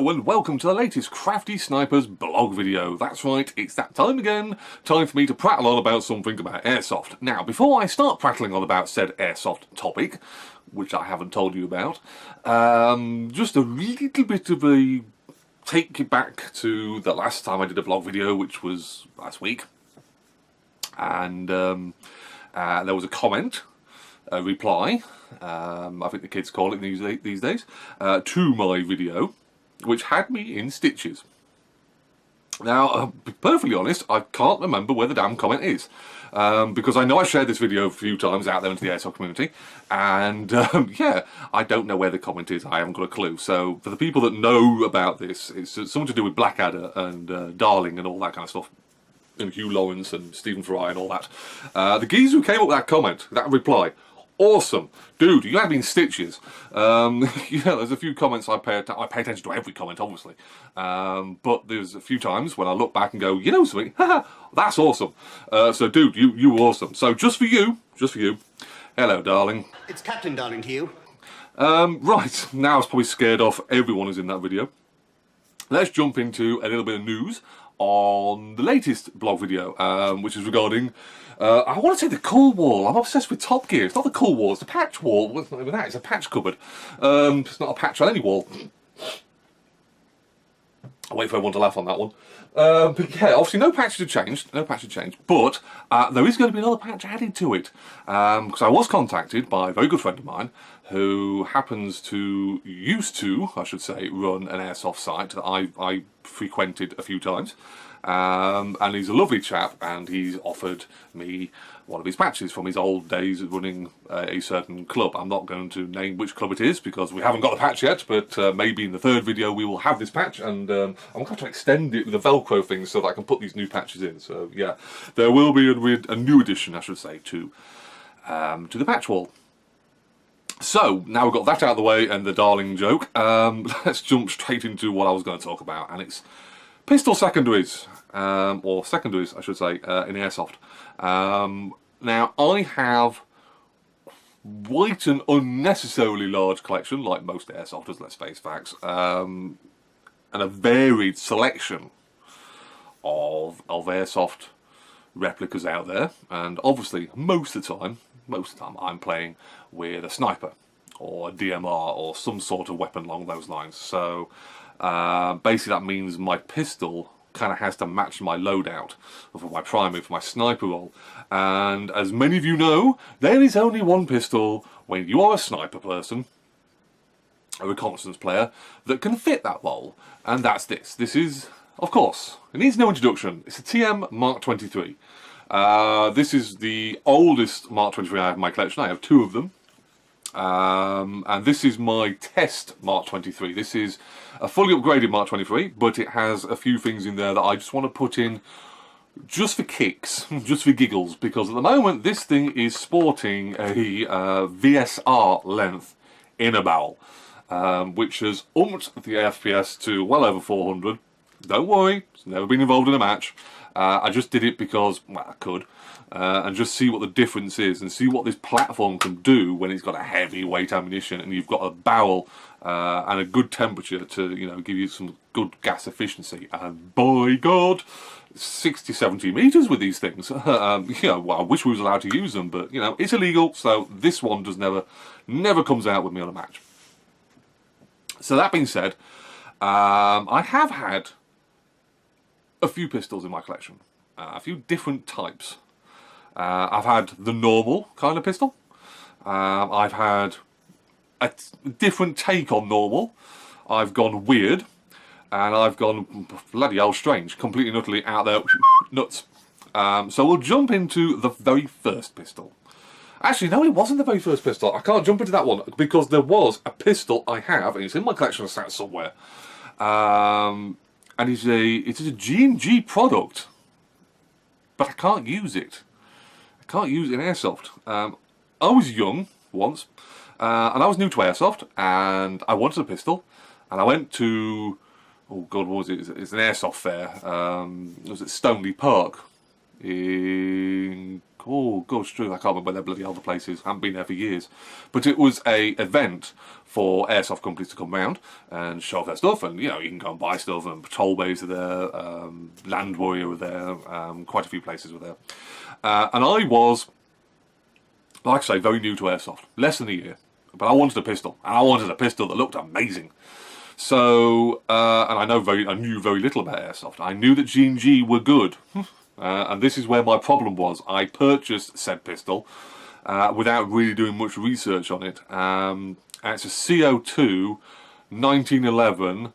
Hello and welcome to the latest CraftySniper's blog video. That's right, it's that time again. Time for me to prattle on about something about airsoft. Now, before I start prattling on about said airsoft topic, which I haven't told you about, just a little bit of a take you back to the last time I did a blog video, which was last week. And there was a comment, a reply, I think the kids call it these days, to my video, which had me in stitches. Now, I'll be perfectly honest, I can't remember where the damn comment is, because I know I shared this video a few times out there into the airsoft community, and yeah, I don't know where the comment is. I haven't got a clue. So for the people that know about this, it's something to do with Blackadder and Darling and all that kind of stuff, and Hugh Lawrence and Stephen Fry and all that. The geezer who came up with that comment, that reply, awesome, dude, you had me in stitches. Yeah, there's a few comments I pay attention to every comment, obviously, but there's a few times when I look back and go, you know something, haha, that's awesome. So dude, you were awesome. So just for you, hello darling. It's Captain Darling to you. Right, now it's probably scared off everyone who's in that video. Let's jump into a little bit of news on the latest blog video, which is regarding, I want to say the cool wall. I'm obsessed with Top Gear. It's not the cool wall, it's the patch wall. It's not even that, it's a patch cupboard. It's not a patch on any wall. I'll wait for everyone to laugh on that one. But yeah, obviously no patches have changed, but there is going to be another patch added to it. Because I was contacted by a very good friend of mine who happens to, I should say, run an airsoft site that I frequented a few times. And he's a lovely chap, and he's offered me one of his patches from his old days of running a certain club. I'm not going to name which club it is because we haven't got the patch yet, but maybe in the third video we will have this patch, and I'm going to extend it with a Velcro thing so that I can put these new patches in. So yeah, there will be a new addition, I should say, to the patch wall. So, now we've got that out of the way and the Darling joke, let's jump straight into what I was going to talk about, and it's pistol secondaries, or secondaries I should say, in airsoft. Now, I have quite an unnecessarily large collection, like most airsofters, let's face facts, and a varied selection of airsoft replicas out there, and obviously most of the time I'm playing with a sniper or a DMR or some sort of weapon along those lines. So basically that means my pistol kind of has to match my loadout for my primary, for my sniper role. And as many of you know, there is only one pistol when you are a sniper person, a reconnaissance player, that can fit that role, and that's this. This is, of course, it needs no introduction. It's a TM Mark 23. This is the oldest Mark 23 I have in my collection. I have two of them. And this is my test Mark 23. This is a fully upgraded Mark 23, but it has a few things in there that I just want to put in just for kicks, just for giggles, because at the moment this thing is sporting a VSR length inner barrel, which has upped the FPS to well over 400. Don't worry, it's never been involved in a match. I just did it because, well, I could, and just see what the difference is and see what this platform can do when it's got a heavy weight ammunition and you've got a barrel and a good temperature to, you know, give you some good gas efficiency. And by God, 60, 70 meters with these things. You know, well, I wish we was allowed to use them, but you know, it's illegal. So this one just never comes out with me on a match. So that being said, I have had a few pistols in my collection, a few different types. I've had the normal kind of pistol. I've had a different take on normal. I've gone weird, and I've gone bloody hell strange, completely and utterly out there nuts. So we'll jump into the very first pistol. Actually, no, it wasn't the very first pistol. I can't jump into that one because there was a pistol I have, and it's in my collection sat somewhere. And it's a G&G product, but I can't use it. I can't use it in airsoft. I was young once, and I was new to airsoft, and I wanted a pistol, and I went to, oh God, what was it? It's an airsoft fair. It was at Stoneleigh Park in Oh, gosh, true. I can't remember where their bloody other place is. I haven't been there for years. But it was a event for airsoft companies to come round and show off their stuff. And, you know, you can go and buy stuff. And Patrol Bays are there. Land Warrior were there. Quite a few places were there. And I was, like I say, very new to airsoft. Less than a year. But I wanted a pistol. And I wanted a pistol that looked amazing. So, and I knew very little about airsoft. I knew that G&G were good. And this is where my problem was. I purchased said pistol without really doing much research on it. And it's a CO2 1911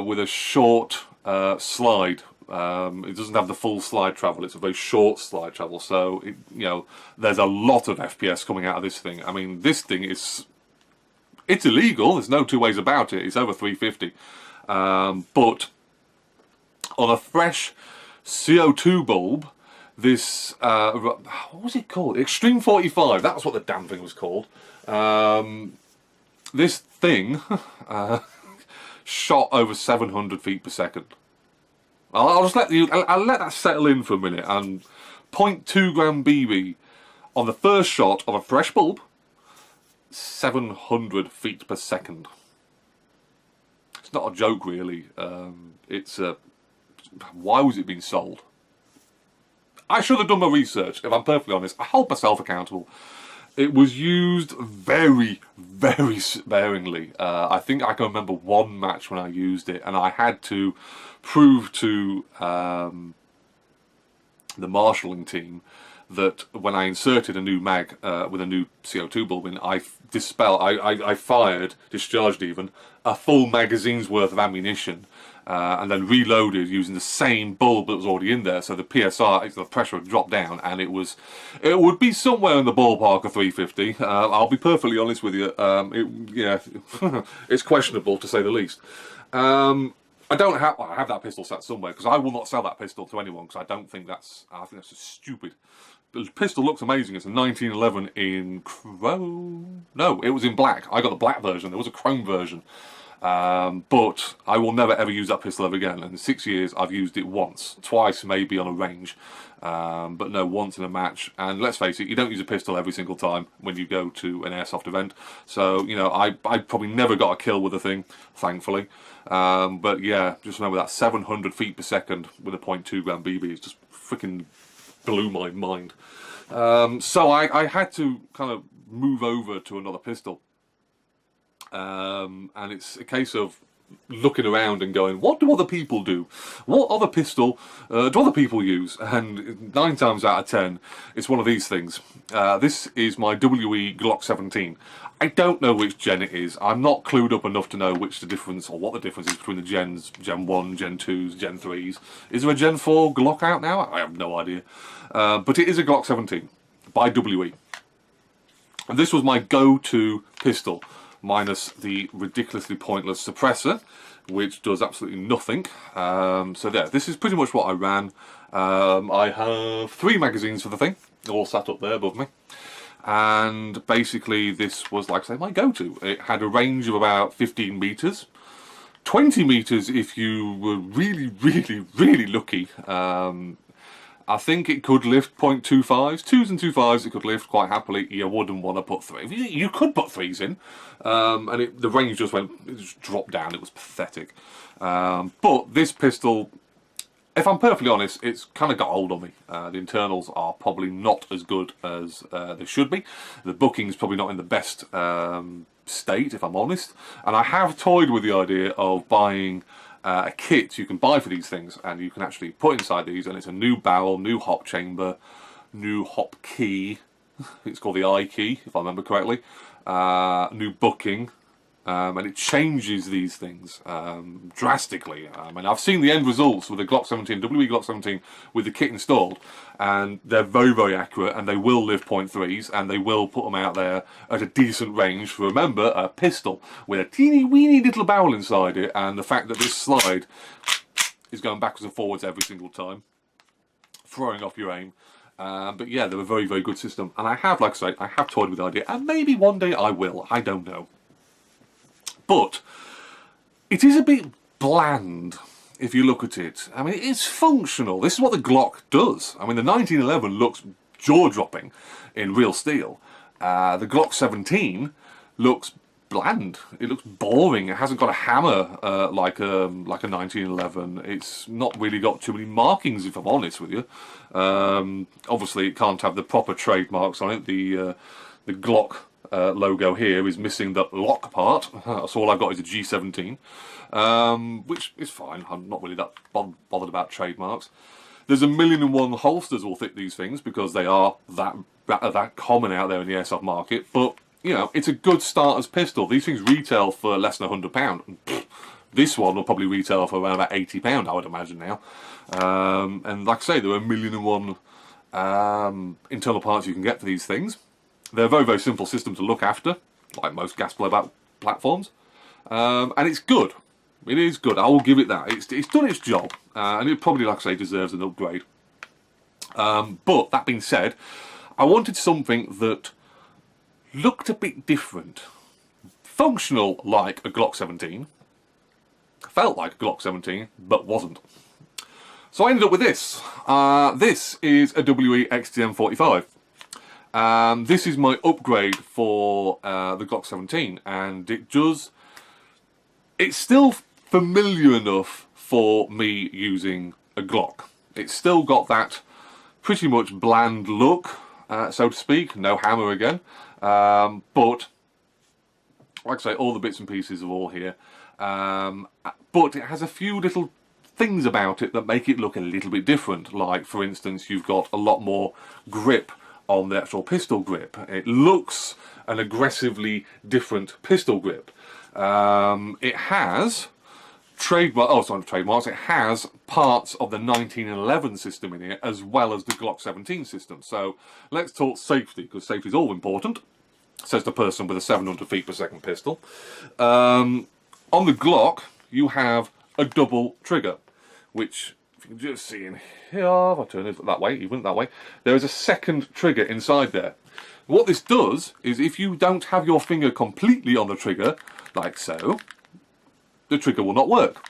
with a short slide. It doesn't have the full slide travel. It's a very short slide travel. So, you know, there's a lot of FPS coming out of this thing. I mean, this thing is... It's illegal. There's no two ways about it. It's over 350. But on a fresh CO2 bulb, this what was it called? Extreme 45. That's what the damn thing was called. This thing shot over 700 feet per second. I'll just I'll let that settle in for a minute. And 0.2 gram BB on the first shot of a fresh bulb. 700 feet per second. It's not a joke, really. It's why was it being sold? I should have done my research, if I'm perfectly honest. I hold myself accountable. It was used very, very sparingly. I think I can remember one match when I used it, and I had to prove to the marshalling team that when I inserted a new mag with a new CO2 bulb in, I discharged even, a full magazine's worth of ammunition and then reloaded using the same bulb that was already in there, so the PSR, the pressure would drop down, and it would be somewhere in the ballpark of 350. I'll be perfectly honest with you, it's questionable to say the least. I have that pistol sat somewhere, because I will not sell that pistol to anyone, because I think that's just stupid. The pistol looks amazing. It's a 1911 in chrome. No, it was in black. I got the black version. There was a chrome version. But I will never ever use that pistol ever again. And in 6 years, I've used it once. Twice maybe on a range. But no, once in a match. And let's face it, you don't use a pistol every single time when you go to an airsoft event. So, you know, I probably never got a kill with the thing, thankfully. But yeah, just remember that 700 feet per second with a 0.2 gram BB is just freaking blew my mind. So I had to kind of move over to another pistol. And it's a case of looking around and going, what do other people do? What other pistol do other people use? And 9 times out of 10, it's one of these things. This is my WE Glock 17. I don't know which gen it is. I'm not clued up enough to know which the difference, or what the difference is between the gens, Gen 1, Gen 2s, Gen 3s. Is there a Gen 4 Glock out now? I have no idea. But it is a Glock 17 by WE. And this was my go-to pistol, minus the ridiculously pointless suppressor, which does absolutely nothing. So there, this is pretty much what I ran. I have 3 magazines for the thing, all sat up there above me. And basically this was, like I say, my go-to. It had a range of about 15 metres. 20 metres if you were really, really, really lucky. I think it could lift 0.25s, 2s and 2.5s it could lift quite happily. You wouldn't want to put 3. You could put 3s in, and the range just dropped down. It was pathetic. But this pistol, if I'm perfectly honest, it's kind of got hold on me. The internals are probably not as good as they should be. The booking's probably not in the best state, if I'm honest. And I have toyed with the idea of buying a kit you can buy for these things, and you can actually put inside these, and it's a new barrel, new hop chamber, new hop key. It's called the I key, if I remember correctly. New booking. And it changes these things drastically. And I've seen the end results with the Glock 17, WE Glock 17, with the kit installed, and they're very, very accurate, and they will lift 0.3s, and they will put them out there at a decent range for, remember, a pistol with a teeny weeny little barrel inside it, and the fact that this slide is going backwards and forwards every single time, throwing off your aim. But yeah, they're a very, very good system, and I have, like I say, I have toyed with the idea, and maybe one day I will, I don't know. But it is a bit bland if you look at it. I mean, it's functional. This is what the Glock does. I mean, the 1911 looks jaw-dropping in real steel. The Glock 17 looks bland. It looks boring. It hasn't got a hammer like a 1911. It's not really got too many markings, if I'm honest with you. Obviously, it can't have the proper trademarks on it. The Glock logo here is missing the lock part. So all I've got is a G17, which is fine. I'm not really that bothered about trademarks. There's 1,000,001 holsters will fit these things because they are that common out there in the airsoft market. But you know, it's a good starter's pistol. These things retail for less than £100. This one will probably retail for around about £80, I would imagine now. And like I say, there are 1,000,001 internal parts you can get for these things. They're a very, very simple system to look after, like most gas blowback platforms. And it's good. It is good. I will give it that. It's done its job. And it probably, like I say, deserves an upgrade. But that being said, I wanted something that looked a bit different. Functional like a Glock 17. Felt like a Glock 17, but wasn't. So I ended up with this. This is a WE XTM45. This is my upgrade for the Glock 17, and it's still familiar enough for me using a Glock. It's still got that pretty much bland look, so to speak. No hammer again. But like I say, all the bits and pieces are all here. But it has a few little things about it that make it look a little bit different. Like, for instance, you've got a lot more grip on the actual pistol grip. It looks an aggressively different pistol grip. It has trademarks. It has parts of the 1911 system in here, as well as the Glock 17 system. So let's talk safety, because safety is all important, says the person with a 700 feet per second pistol. On the Glock, you have a double trigger, which, if you can just see in here, if I turn it that way, even that way, there is a second trigger inside there. What this does is, if you don't have your finger completely on the trigger, like so, the trigger will not work.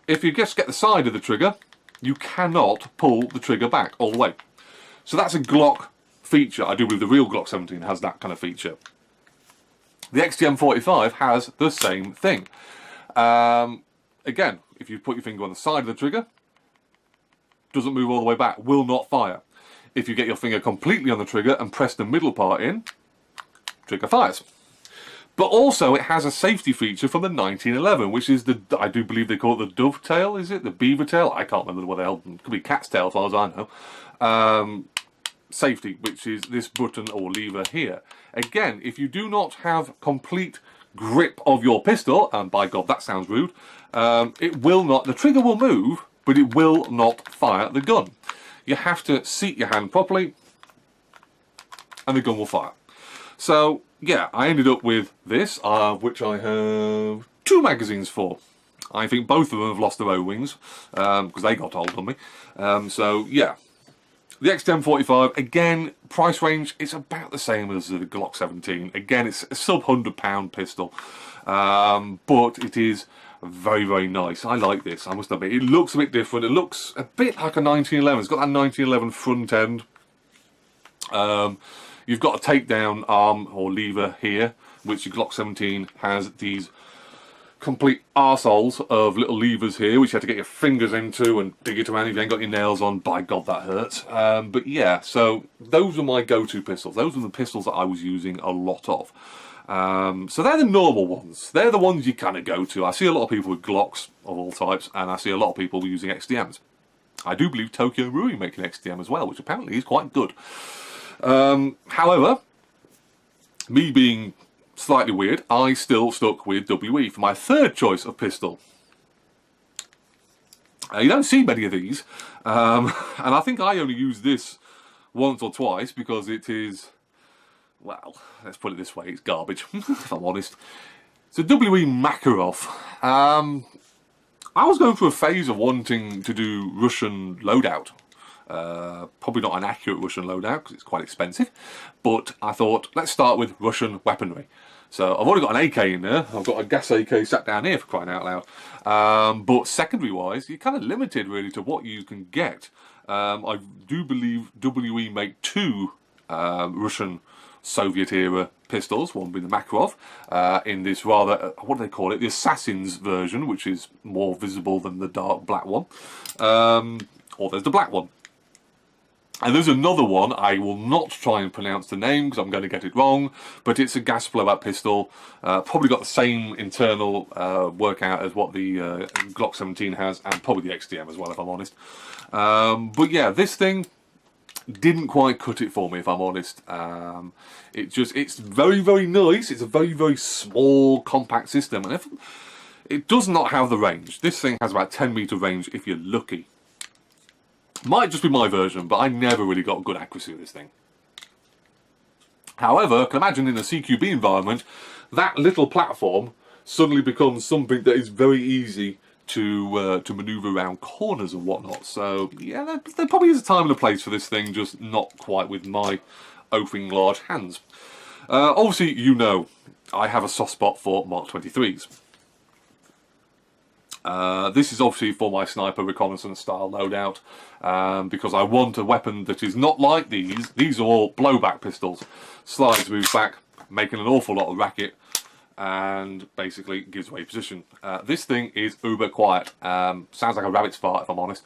If you just get the side of the trigger, you cannot pull the trigger back all the way. So that's a Glock feature. I do believe the real Glock 17 has that kind of feature. The XTM45 has the same thing. Again, if you put your finger on the side of the trigger, doesn't move all the way back, will not fire. If you get your finger completely on the trigger and press the middle part in, trigger fires. But also, it has a safety feature from the 1911, which is I do believe they call it the dovetail, is it? The beaver tail? I can't remember what the hell. It could be cat's tail, as far as I know. Safety, which is this button or lever here. Again, if you do not have complete grip of your pistol, and by God, that sounds rude, it will not, the trigger will move, but it will not fire the gun. You have to seat your hand properly, and the gun will fire. So, yeah, I ended up with this, which I have 2 magazines for. I think both of them have lost their O-wings, because they got old on me. So, yeah. The XTM45, again, price range, it's about the same as the Glock 17. Again, it's a sub £100 pistol, but it is very, very nice. I like this, I must admit. It looks a bit different. It looks a bit like a 1911. It's got that 1911 front end. You've got a takedown arm or lever here, which your Glock 17 has these complete arseholes of little levers here, which you have to get your fingers into and dig it around if you ain't got your nails on. By God, that hurts. But yeah, so those are my go-to pistols. Those are the pistols that I was using a lot of. So they're the normal ones. They're the ones you kind of go to. I see a lot of people with Glocks of all types, and I see a lot of people using XTMs. I do believe Tokyo Marui make an XTM as well, which apparently is quite good. However, me being slightly weird, I still stuck with WE for my third choice of pistol. You don't see many of these, and I think I only use this once or twice because it is, well, let's put it this way, it's garbage, if I'm honest. It's a WE Makarov. I was going through a phase of wanting to do Russian loadout. Probably not an accurate Russian loadout because it's quite expensive, but I thought, let's start with Russian weaponry. So I've already got an AK in there. I've got a gas AK sat down here, for crying out loud. But secondary wise, you're kind of limited really to what you can get. I do believe WE make 2 Russian Soviet era pistols, one being the Makarov, in this rather, what do they call it, the Assassin's version, which is more visible than the dark black one. Or there's the black one. And there's another one, I will not try and pronounce the name because I'm going to get it wrong, but it's a gas blowout pistol, probably got the same internal workout as what the Glock 17 has, and probably the XTM as well, if I'm honest. But yeah, this thing didn't quite cut it for me, if I'm honest. It's very, very nice. It's a very, very small, compact system, and it does not have the range. This thing has about 10 meter range if you're lucky. Might just be my version, but I never really got good accuracy with this thing. However, I can imagine in a CQB environment, that little platform suddenly becomes something that is very easy to manoeuvre around corners and whatnot. So yeah, there probably is a time and a place for this thing, just not quite with my oafing large hands. Obviously, you know, I have a soft spot for Mark 23s. This is obviously for my sniper reconnaissance style loadout, because I want a weapon that is not like these. These are all blowback pistols. Slides, moves back, making an awful lot of racket, and basically gives away position. This thing is uber quiet. Sounds like a rabbit's fart, if I'm honest.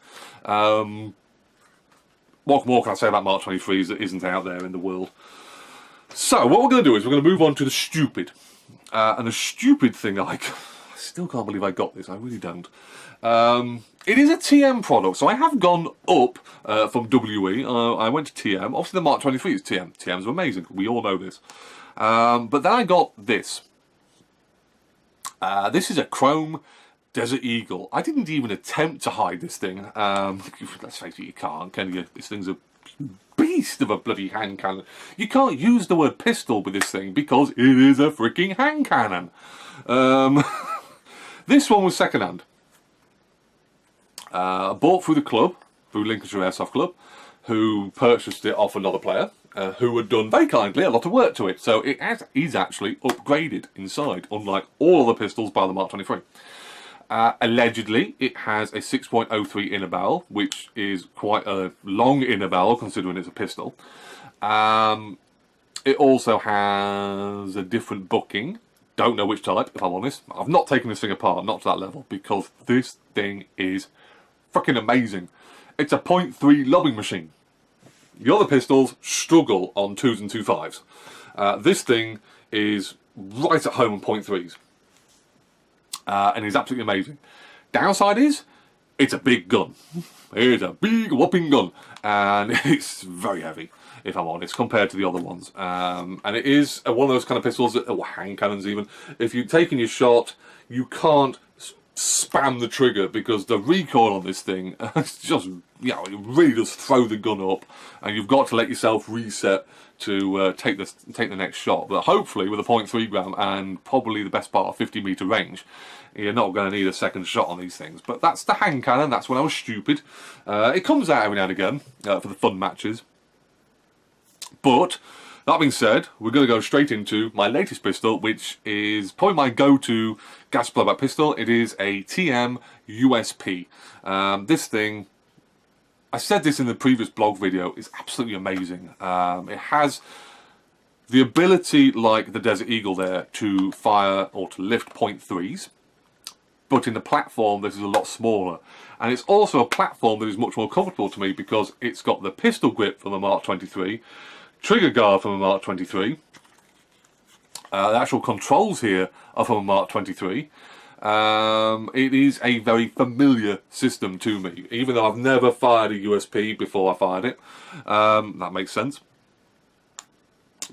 What more can I say about Mark 23s that isn't out there in the world? So, what we're going to do is we're going to move on to the stupid. And the stupid thing I still can't believe I got this, I really don't. It is a TM product, so I have gone up from WE. I went to TM. Obviously the Mark 23 is TM. TMs are amazing, we all know this. But then I got this. This is a chrome Desert Eagle. I didn't even attempt to hide this thing. Let's face it, you can't, can you? This thing's a beast of a bloody hand cannon. You can't use the word pistol with this thing because it is a freaking hand cannon. This one was second hand. Bought through the club, through Lincolnshire Airsoft Club, who purchased it off another player, who had done very kindly a lot of work to it. So it is actually upgraded inside, unlike all other pistols by the Mark 23. Allegedly, it has a 6.03 inner barrel, which is quite a long inner barrel considering it's a pistol. It also has a different bucking. Don't know which type, if I'm honest. I've not taken this thing apart, not to that level, because this thing is fucking amazing. It's a .3 lobbing machine. The other pistols struggle on 2s and 2.5s. This thing is right at home on .3s. And is absolutely amazing. Downside is, it's a big gun. It's a big whopping gun. And it's very heavy, if I'm honest, compared to the other ones. And it is one of those kind of pistols, or hand cannons even, if you're taking your shot, you can't spam the trigger because the recoil on this thing, it's just, you know, it really does throw the gun up, and you've got to let yourself reset to take the next shot. But hopefully with a .3 gram and probably the best part of 50 meter range, you're not going to need a second shot on these things. But that's the hand cannon. That's when I was stupid. It comes out every now and again for the fun matches. But that being said, we're going to go straight into my latest pistol, which is probably my go-to gas blowback pistol. It is a TM USP. This thing, I said this in the previous blog video, is absolutely amazing. It has the ability, like the Desert Eagle there, to fire or to lift .3s. But in the platform, this is a lot smaller. And it's also a platform that is much more comfortable to me because it's got the pistol grip from the Mark 23, trigger guard from a Mark 23. The actual controls here are from a Mark 23. It is a very familiar system to me, even though I've never fired a USP before I fired it. That makes sense.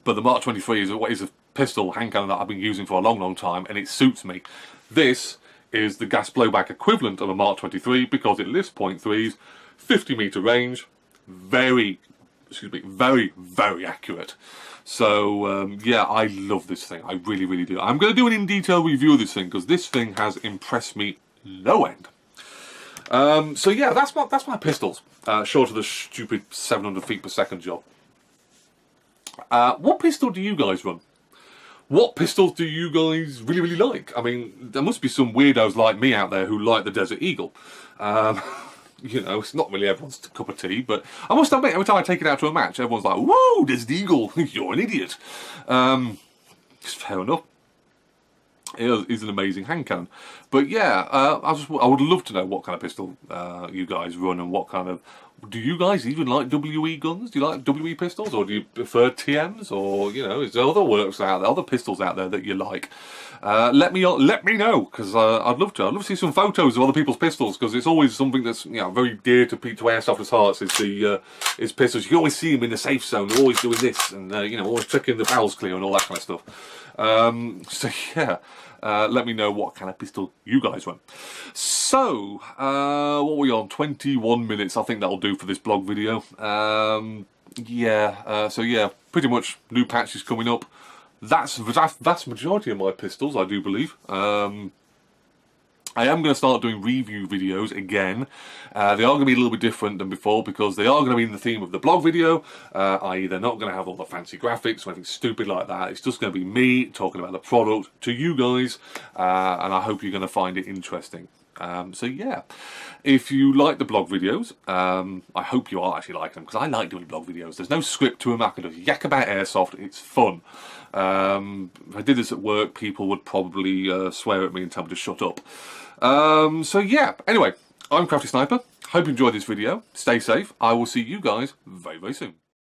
But the Mark 23 is a pistol hand cannon that I've been using for a long, long time, and it suits me. This is the gas blowback equivalent of a Mark 23 because it lifts .3s, 50 meter range, very, very accurate. So yeah, I love this thing. I really, really do. I'm going to do an in-detail review of this thing because this thing has impressed me no end. So yeah, that's my pistols, short of the stupid 700 feet per second job. What pistol do you guys run? what pistols do you guys really like? I mean, there must be some weirdos like me out there who like the Desert Eagle. You know, it's not really everyone's cup of tea, but I must admit, every time I take it out to a match, everyone's like, "Whoa, Desert Eagle, you're an idiot." It's fair enough. It is an amazing hand cannon. But yeah, I would love to know what kind of pistol you guys run, and what kind of... Do you guys even like WE guns? Do you like WE pistols, or do you prefer TMs, or, you know, is there other works out there, other pistols out there that you like? Let me know, because I'd love to. I'd love to see some photos of other people's pistols, because it's always something that's, you know, very dear to airsofters' hearts. Is pistols. You can always see them in the safe zone. They're always doing this, and you know, always checking the barrels clear and all that kind of stuff. So yeah. Let me know what kind of pistol you guys run. So, what are we on? 21 minutes. I think that'll do for this blog video. So yeah, pretty much new patches coming up. That's the vast majority of my pistols, I do believe. I am going to start doing review videos again. They are going to be a little bit different than before, because they are going to be in the theme of the blog video, i.e. they're not going to have all the fancy graphics or anything stupid like that. It's just going to be me talking about the product to you guys, and I hope you're going to find it interesting. So yeah, if you like the blog videos, I hope you are actually liking them, because I like doing blog videos. There's no script to them. I can just yak about airsoft. It's fun. If I did this at work, people would probably swear at me and tell me to shut up. So yeah, anyway, I'm CraftySniper. Hope you enjoyed this video. Stay safe. I will see you guys very soon.